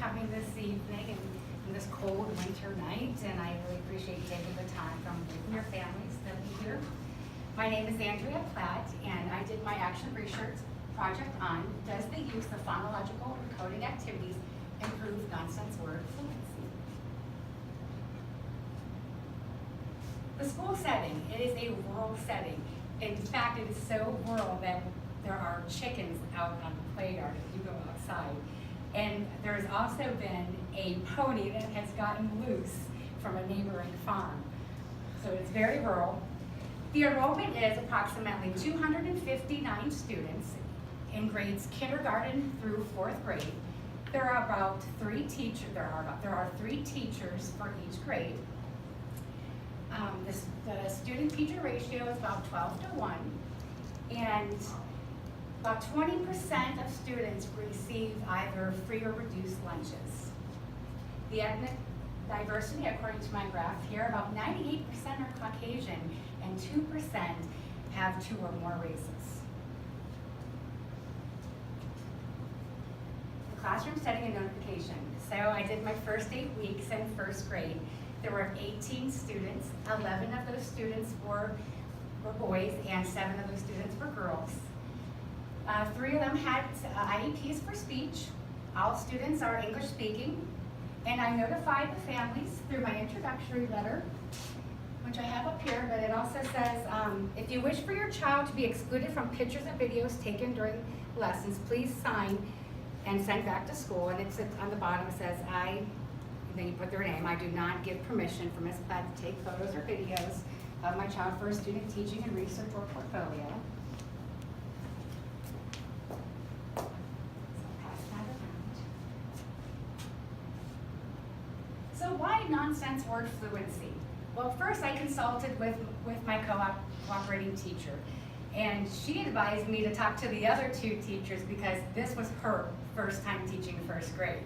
coming this evening and this cold winter night, and I really appreciate you taking the time from your families to be here. My name is Andrea Platt, and I did my action research project on does the use of phonological encoding activities improve nonsense word fluency? The school setting, it is a rural setting. In fact, it is so rural that there are chickens out on the playground if you go outside. And there has also been a pony that has gotten loose from a neighboring farm. So it's very rural. The enrollment is approximately 259 students in grades kindergarten through 4th grade. There are about three teachers for each grade. The student-teacher ratio is about 12:1, and about 20% of students receive either free or reduced lunches. The ethnic diversity, according to my graph here, about 98% are Caucasian and 2% have 2 or more races. The classroom setting and notification. So I did my first 8 weeks in 1st grade. There were 18 students. 11 of those students were boys and 7 of those students were girls. 3 of them had IEPs for speech. All students are English speaking. And I notified the families through my introductory letter, which I have up here, but it also says, if you wish for your child to be excluded from pictures and videos taken during lessons, please sign and send back to school. And it's on the bottom, it says, then you put their name. I do not give permission for Ms. Platt to take photos or videos of my child for a student teaching and research or portfolio. So pass that around. So why nonsense word fluency? Well, first I consulted with my cooperating teacher, and she advised me to talk to the other 2 teachers because this was her first time teaching 1st grade.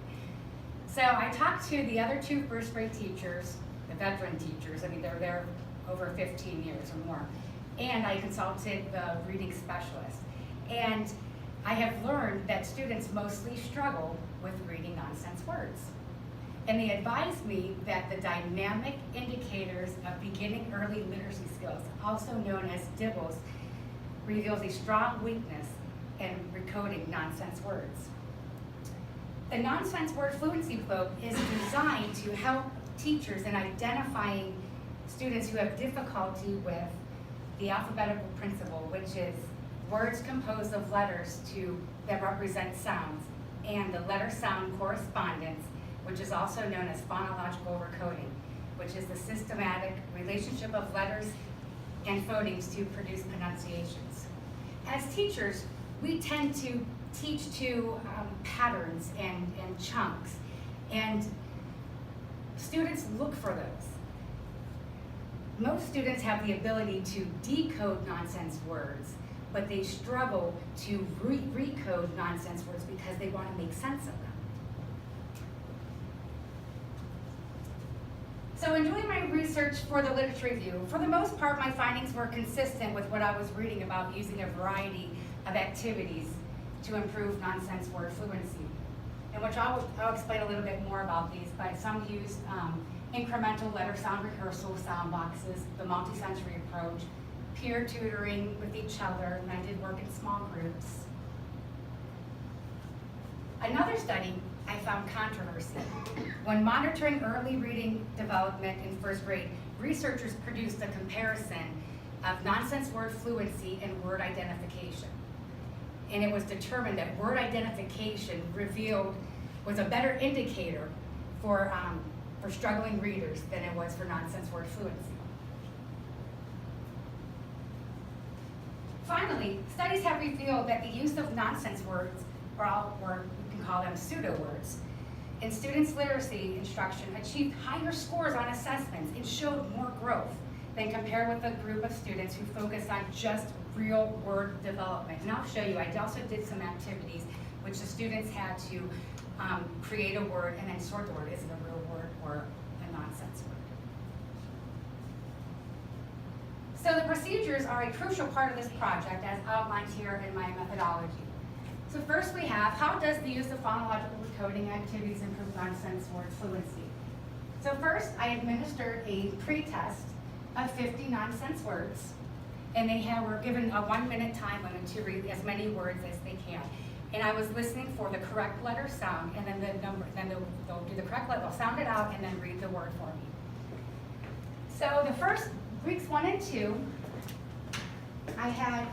So I talked to the other 2 1st grade teachers, the veteran teachers. I mean, they're there over 15 years or more. And I consulted the reading specialist. And I have learned that students mostly struggle with reading nonsense words. And they advised me that the dynamic indicators of beginning early literacy skills, also known as DIBELS, reveals a strong weakness in recoding nonsense words. The Nonsense Word Fluency Probe is designed to help teachers in identifying students who have difficulty with the alphabetical principle, which is words composed of letters that represent sounds, and the letter-sound correspondence, which is also known as phonological recoding, which is the systematic relationship of letters and phonemes to produce pronunciations. As teachers, we tend to teach to patterns and chunks, and students look for those. Most students have the ability to decode nonsense words, but they struggle to recode nonsense words because they want to make sense of them. So in doing my research for the literature review, for the most part, my findings were consistent with what I was reading about using a variety of activities to improve nonsense word fluency, in which I'll explain a little bit more about these, but some used incremental letter sound rehearsal, sound boxes, the multisensory approach, peer tutoring with each other, and I did work in small groups. Another study, I found controversy. When monitoring early reading development in 1st grade, researchers produced a comparison of nonsense word fluency and word identification. And it was determined that word identification was a better indicator for struggling readers than it was for nonsense word fluency. Finally, studies have revealed that the use of nonsense words, or we can call them pseudo words, in students' literacy instruction achieved higher scores on assessments and showed more growth than compared with a group of students who focused on just real word development. And I'll show you, I also did some activities which the students had to create a word and then sort the word. Is it a real word or a nonsense word? So the procedures are a crucial part of this project as outlined here in my methodology. So first we have, how does the use of phonological recoding activities improve nonsense word fluency? So first, I administered a pre-test of 50 nonsense words, and were given a 1-minute time limit to read as many words as they can. And I was listening for the correct letter sound, and then they'll do the correct letter, they'll sound it out, and then read the word for me. So the first, weeks 1 and 2, I had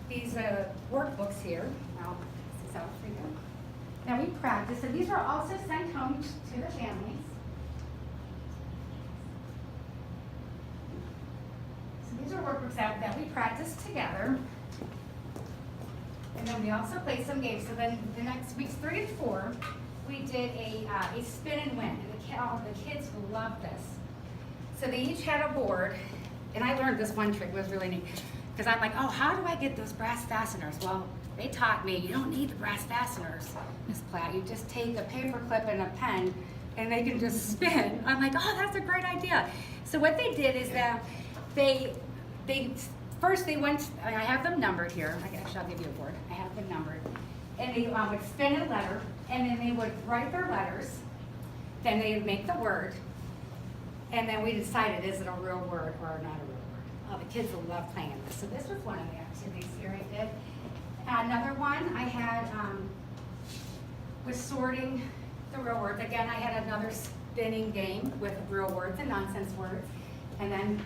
these workbooks here. Now, this is out for you. Now we practiced, and these were also sent home to the families. So these are workbooks that we practiced together. And then we also played some games. So then the next weeks 3 and 4, we did a spin and win, and the kids loved this. So they each had a board, and I learned this one trick. It was really neat, because I'm like, oh, how do I get those brass fasteners? Well, they taught me you don't need the brass fasteners, Miss Platt. You just take a paper clip and a pen, and they can just spin. I'm like, oh, that's a great idea. So what they did is that first they went, I have them numbered here. Actually, I'll give you a board. I have them numbered. And they would spin a letter, and then they would write their letters. Then they would make the word. And then we decided, is it a real word or not a real word? Oh, the kids will love playing this. So this was one of the activities here I did. Another one I had was sorting the real words. Again, I had another spinning game with real words and nonsense words. And then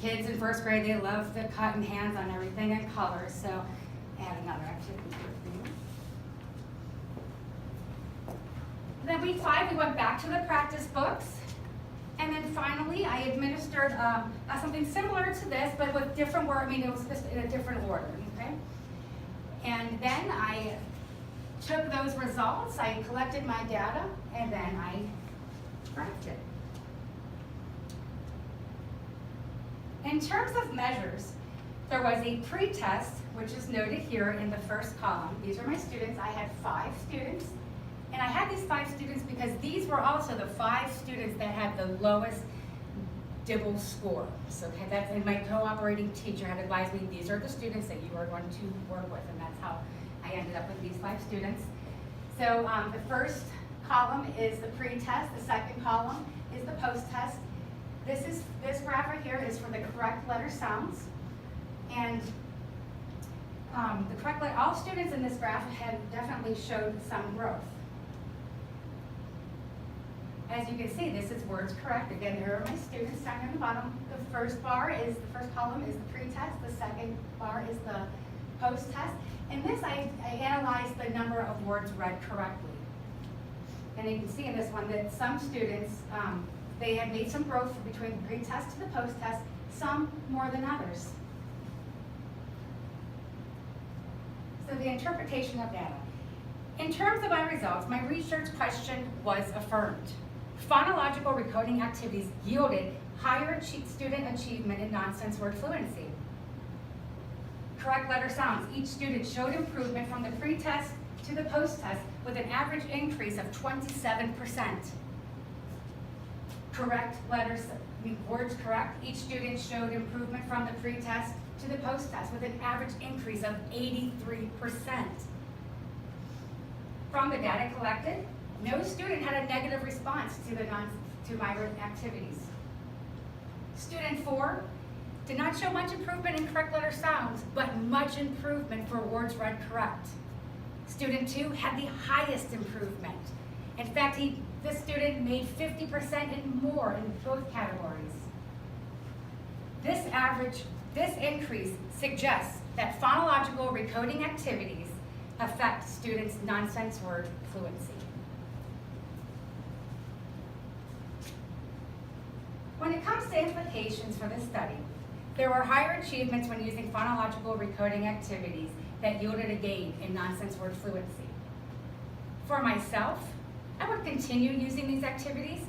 kids in first grade, they love the cutting hands on everything and colors. So I had another activity here for you. Then week 5, we went back to the practice books. And then finally, I administered something similar to this, but with different words. I mean, it was just in a different order, okay? And then I took those results, I collected my data, and then I graphed it. In terms of measures, there was a pre-test, which is noted here in the first column. These are my students. I had 5 students. And I had these 5 students because these were also the 5 students that had the lowest DIBELS score. So that's, and my cooperating teacher had advised me, these are the students that you are going to work with, and that's how I ended up with these 5 students. So the first column is the pre-test, the second column is the post-test. This graph right here is for the correct letter sounds. And the correct letter, all students in this graph had definitely showed some growth. As you can see, this is words correct. Again, here are my students down here on the bottom. The first column is the pre-test. The second bar is the post-test. In this, I analyzed the number of words read correctly. And you can see in this one that some students, they had made some growth between the pre-test to the post-test, some more than others. So the interpretation of data. In terms of my results, my research question was affirmed. Phonological recoding activities yielded higher student achievement in nonsense word fluency. Correct letter sounds. Each student showed improvement from the pre-test to the post-test with an average increase of 27%. Correct letters, words correct. Each student showed improvement from the pre-test to the post-test with an average increase of 83%. From the data collected, no student had a negative response to my activities. Student 4 did not show much improvement in correct letter sounds, but much improvement for words read correct. Student 2 had the highest improvement. In fact, this student made 50% and more in both categories. This increase suggests that phonological recoding activities affect students' nonsense word fluency. When it comes to implications for this study, there were higher achievements when using phonological recoding activities that yielded a gain in nonsense word fluency. For myself, I would continue using these activities.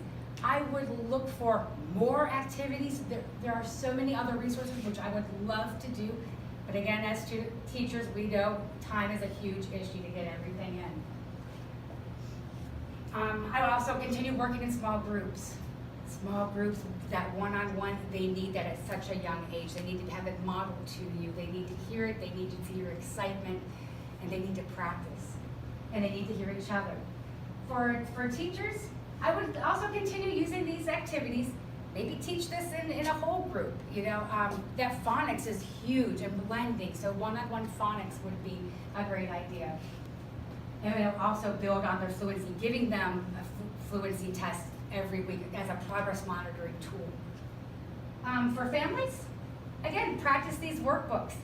I would look for more activities. There are so many other resources which I would love to do. But again, as teachers, we know time is a huge issue to get everything in. I would also continue working in small groups. Small groups, that one-on-one, they need that at such a young age. They need to have it modeled to you. They need to hear it. They need to see your excitement. and they need to practice, and they need to hear each other. For teachers, I would also continue using these activities. Maybe teach this in a whole group, that phonics is huge and blending, so one-on-one phonics would be a great idea. And it'll also build on their fluency, giving them a fluency test every week as a progress monitoring tool. For families, again, practice these workbooks.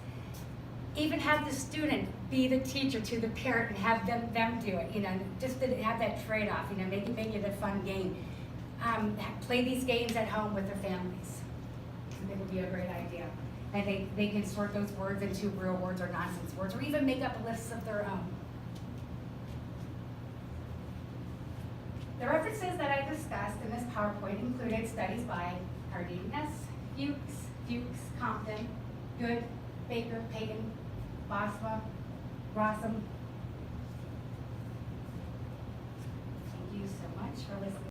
Even have the student be the teacher to the parent and have them do it, just to have that trade-off, make it a fun game. Play these games at home with their families. I think it would be a great idea. And they can sort those words into real words or nonsense words, or even make up lists of their own. The references that I discussed in this PowerPoint included studies by Cardenas, Fuchs, Compton, Good, Baker, Payton, Bosma, Rossum. Thank you so much for listening.